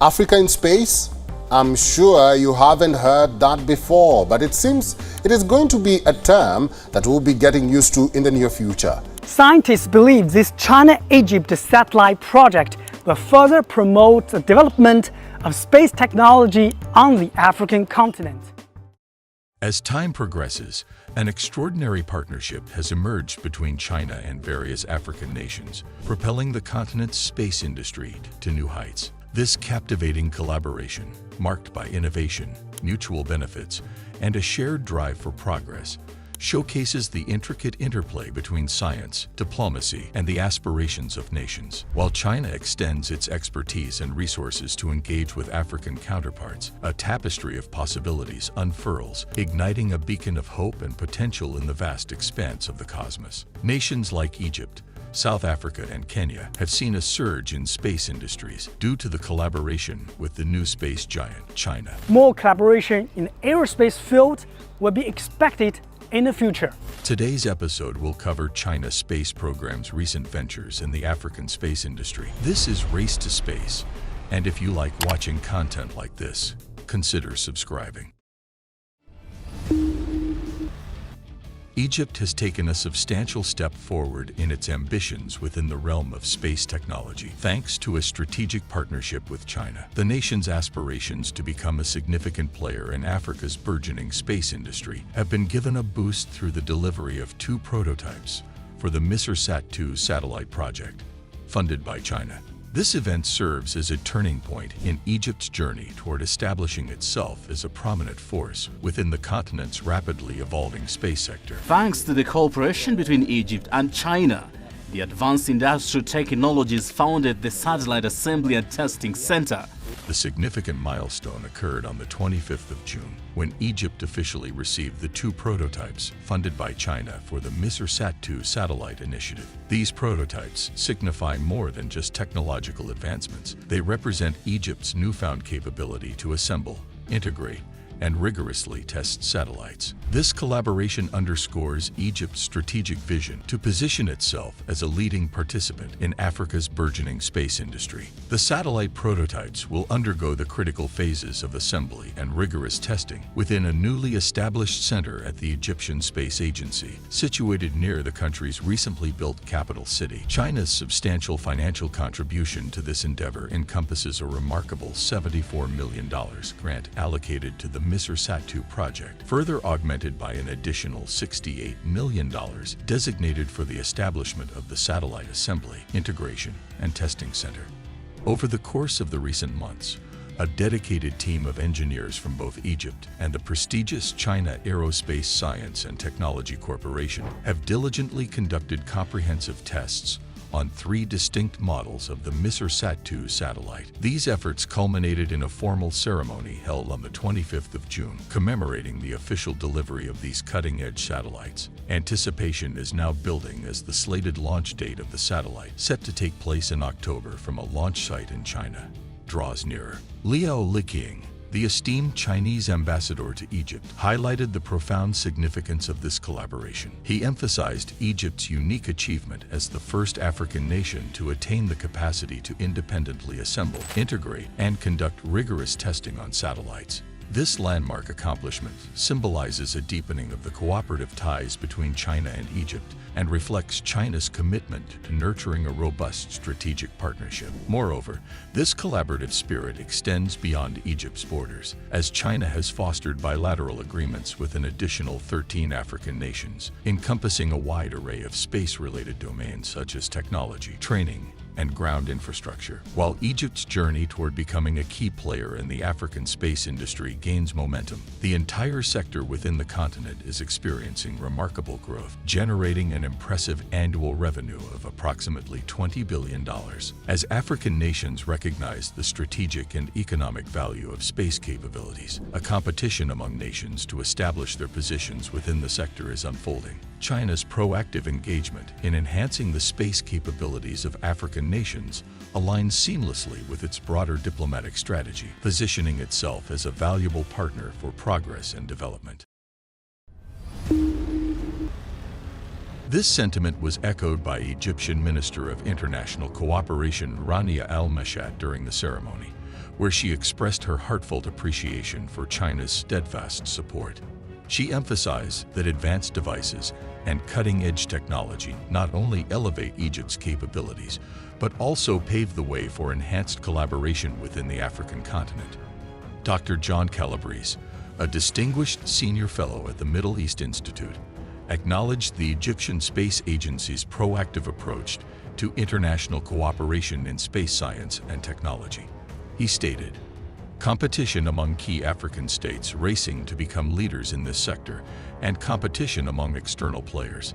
Africa in space? I'm sure you haven't heard that before, but it seems it is going to be a term that we'll be getting used to in the near future. Scientists believe this China-Egypt satellite project will further promote the development of space technology on the African continent. As time progresses, an extraordinary partnership has emerged between China and various African nations, propelling the continent's space industry to new heights. This captivating collaboration, marked by innovation, mutual benefits, and a shared drive for progress, showcases the intricate interplay between science, diplomacy, and the aspirations of nations. While China extends its expertise and resources to engage with African counterparts, a tapestry of possibilities unfurls, igniting a beacon of hope and potential in the vast expanse of the cosmos. Nations like Egypt, South Africa, and Kenya have seen a surge in space industries due to the collaboration with the new space giant, China. More collaboration in the aerospace field will be expected in the future. Today's episode will cover China's space program's recent ventures in the African space industry. This is Race to Space, and if you like watching content like this, consider subscribing. Egypt has taken a substantial step forward in its ambitions within the realm of space technology, thanks to a strategic partnership with China. The nation's aspirations to become a significant player in Africa's burgeoning space industry have been given a boost through the delivery of 2 prototypes for the Masterstroke satellite project, funded by China. This event serves as a turning point in Egypt's journey toward establishing itself as a prominent force within the continent's rapidly evolving space sector. Thanks to the cooperation between Egypt and China, the Advanced Industrial Technologies founded the Satellite Assembly and Testing Center. The significant milestone occurred on the 25th of June, when Egypt officially received the 2 prototypes funded by China for the Masterstroke satellite initiative. These prototypes signify more than just technological advancements. They represent Egypt's newfound capability to assemble, integrate, and rigorously test satellites. This collaboration underscores Egypt's strategic vision to position itself as a leading participant in Africa's burgeoning space industry. The satellite prototypes will undergo the critical phases of assembly and rigorous testing within a newly established center at the Egyptian Space Agency, situated near the country's recently built capital city. China's substantial financial contribution to this endeavor encompasses a remarkable $74 million grant allocated to the Masterstroke project, further augmented by an additional $68 million designated for the establishment of the Satellite Assembly, Integration, and Testing Center. Over the course of the recent months, a dedicated team of engineers from both Egypt and the prestigious China Aerospace Science and Technology Corporation have diligently conducted comprehensive tests on 3 distinct models of the Masterstroke satellite. These efforts culminated in a formal ceremony held on the 25th of June, commemorating the official delivery of these cutting-edge satellites. Anticipation is now building as the slated launch date of the satellite, set to take place in October from a launch site in China, draws nearer. Liao Liqing, the esteemed Chinese ambassador to Egypt, highlighted the profound significance of this collaboration. He emphasized Egypt's unique achievement as the first African nation to attain the capacity to independently assemble, integrate, and conduct rigorous testing on satellites. This landmark accomplishment symbolizes a deepening of the cooperative ties between China and Egypt and reflects China's commitment to nurturing a robust strategic partnership. Moreover, this collaborative spirit extends beyond Egypt's borders, as China has fostered bilateral agreements with an additional 13 African nations, encompassing a wide array of space-related domains such as technology, training, and ground infrastructure. While Egypt's journey toward becoming a key player in the African space industry gains momentum, the entire sector within the continent is experiencing remarkable growth, generating an impressive annual revenue of approximately $20 billion. As African nations recognize the strategic and economic value of space capabilities, a competition among nations to establish their positions within the sector is unfolding. China's proactive engagement in enhancing the space capabilities of African nations aligns seamlessly with its broader diplomatic strategy, positioning itself as a valuable partner for progress and development. This sentiment was echoed by Egyptian Minister of International Cooperation Rania Al-Mashat during the ceremony, where she expressed her heartfelt appreciation for China's steadfast support. She emphasized that advanced devices and cutting-edge technology not only elevate Egypt's capabilities, but also pave the way for enhanced collaboration within the African continent. Dr. John Calabrese, a distinguished senior fellow at the Middle East Institute, acknowledged the Egyptian Space Agency's proactive approach to international cooperation in space science and technology. He stated, "Competition among key African states racing to become leaders in this sector, and competition among external players,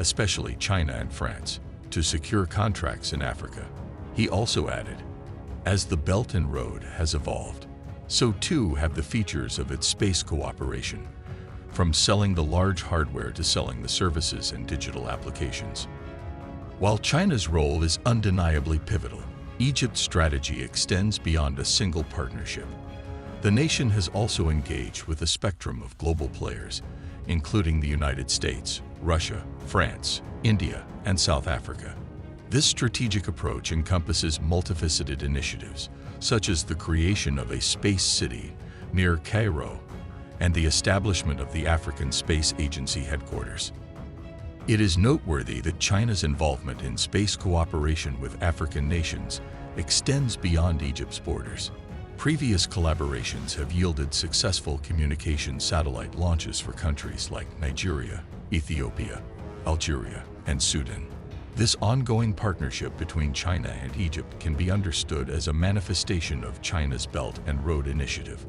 especially China and France, to secure contracts in Africa." He also added, "As the Belt and Road has evolved, so too have the features of its space cooperation, from selling the large hardware to selling the services and digital applications." While China's role is undeniably pivotal, Egypt's strategy extends beyond a single partnership. The nation has also engaged with a spectrum of global players, including the United States, Russia, France, India, and South Africa. This strategic approach encompasses multifaceted initiatives, such as the creation of a space city near Cairo and the establishment of the African Space Agency headquarters. It is noteworthy that China's involvement in space cooperation with African nations extends beyond Egypt's borders. Previous collaborations have yielded successful communication satellite launches for countries like Nigeria, Ethiopia, Algeria, and Sudan. This ongoing partnership between China and Egypt can be understood as a manifestation of China's Belt and Road Initiative,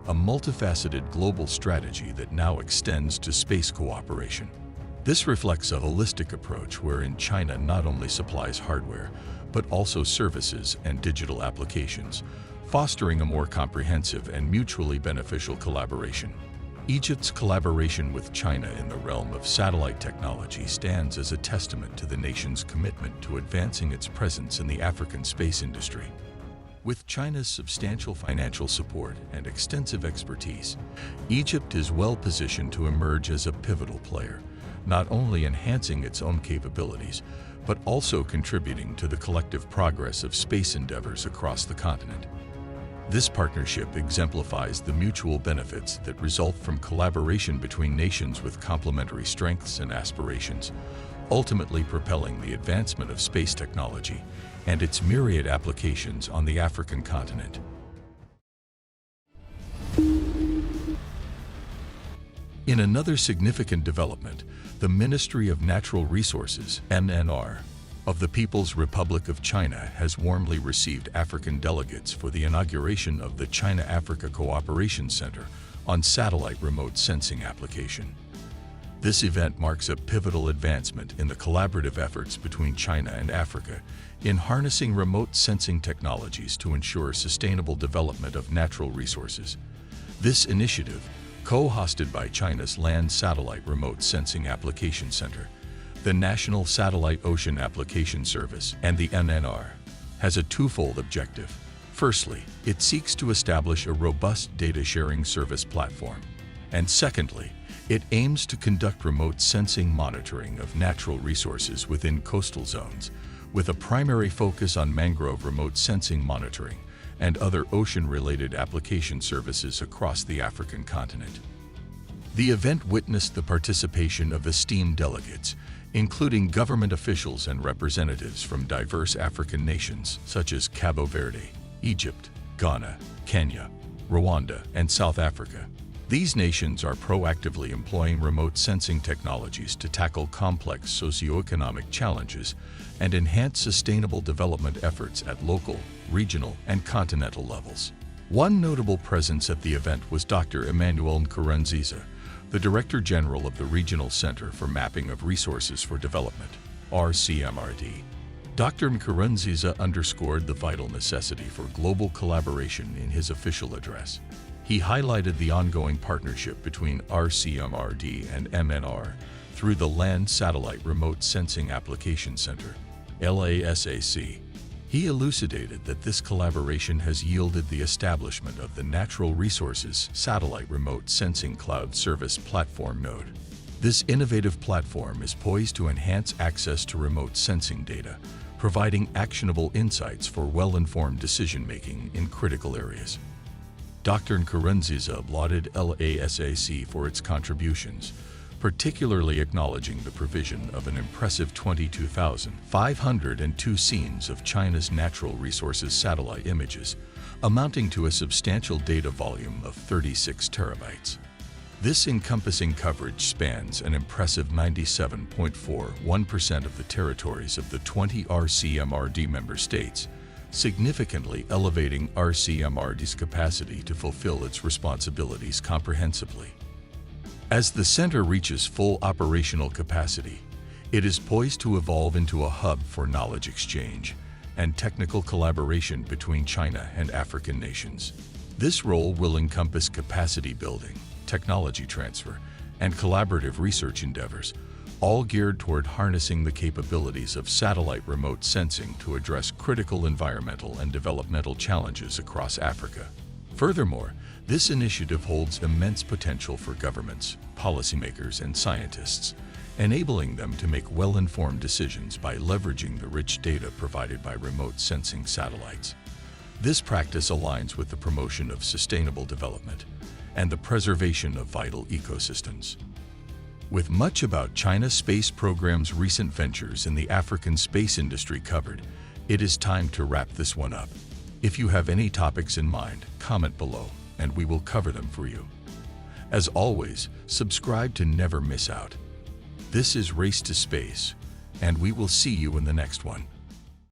a multifaceted global strategy that now extends to space cooperation. This reflects a holistic approach wherein China not only supplies hardware, but also services and digital applications, fostering a more comprehensive and mutually beneficial collaboration. Egypt's collaboration with China in the realm of satellite technology stands as a testament to the nation's commitment to advancing its presence in the African space industry. With China's substantial financial support and extensive expertise, Egypt is well positioned to emerge as a pivotal player, not only enhancing its own capabilities, but also contributing to the collective progress of space endeavors across the continent. This partnership exemplifies the mutual benefits that result from collaboration between nations with complementary strengths and aspirations, ultimately propelling the advancement of space technology and its myriad applications on the African continent. In another significant development, the Ministry of Natural Resources, MNR, of the People's Republic of China has warmly received African delegates for the inauguration of the China-Africa Cooperation Center on satellite remote sensing application. This event marks a pivotal advancement in the collaborative efforts between China and Africa in harnessing remote sensing technologies to ensure sustainable development of natural resources. This initiative, co-hosted by China's Land Satellite Remote Sensing Application Center, the National Satellite Ocean Application Service, and the MNR, has a twofold objective. Firstly, it seeks to establish a robust data-sharing service platform. And secondly, it aims to conduct remote sensing monitoring of natural resources within coastal zones, with a primary focus on mangrove remote sensing monitoring and other ocean-related application services across the African continent. The event witnessed the participation of esteemed delegates, including government officials and representatives from diverse African nations such as Cabo Verde, Egypt, Ghana, Kenya, Rwanda, and South Africa. These nations are proactively employing remote sensing technologies to tackle complex socioeconomic challenges and enhance sustainable development efforts at local, regional, and continental levels. One notable presence at the event was Dr. Emmanuel Nkurunziza, the Director General of the Regional Center for Mapping of Resources for Development, RCMRD. Dr. Nkurunziza underscored the vital necessity for global collaboration in his official address. He highlighted the ongoing partnership between RCMRD and MNR through the Land Satellite Remote Sensing Application Center, LASAC. He elucidated that this collaboration has yielded the establishment of the Natural Resources Satellite Remote Sensing Cloud Service Platform node. This innovative platform is poised to enhance access to remote sensing data, providing actionable insights for well-informed decision-making in critical areas. Dr. Nkurunziza lauded LASAC for its contributions, particularly acknowledging the provision of an impressive 22,502 scenes of China's natural resources satellite images, amounting to a substantial data volume of 36 terabytes. This encompassing coverage spans an impressive 97.41% of the territories of the 20 RCMRD member states, significantly elevating RCMRD's capacity to fulfill its responsibilities comprehensively. As the center reaches full operational capacity, it is poised to evolve into a hub for knowledge exchange and technical collaboration between China and African nations. This role will encompass capacity building, technology transfer, and collaborative research endeavors, all geared toward harnessing the capabilities of satellite remote sensing to address critical environmental and developmental challenges across Africa. Furthermore, this initiative holds immense potential for governments, policymakers, and scientists, enabling them to make well-informed decisions by leveraging the rich data provided by remote sensing satellites. This practice aligns with the promotion of sustainable development and the preservation of vital ecosystems. With much about China's space program's recent ventures in the African space industry covered, it is time to wrap this one up. If you have any topics in mind, comment below, and we will cover them for you. As always, subscribe to never miss out. This is Race to Space, and we will see you in the next one.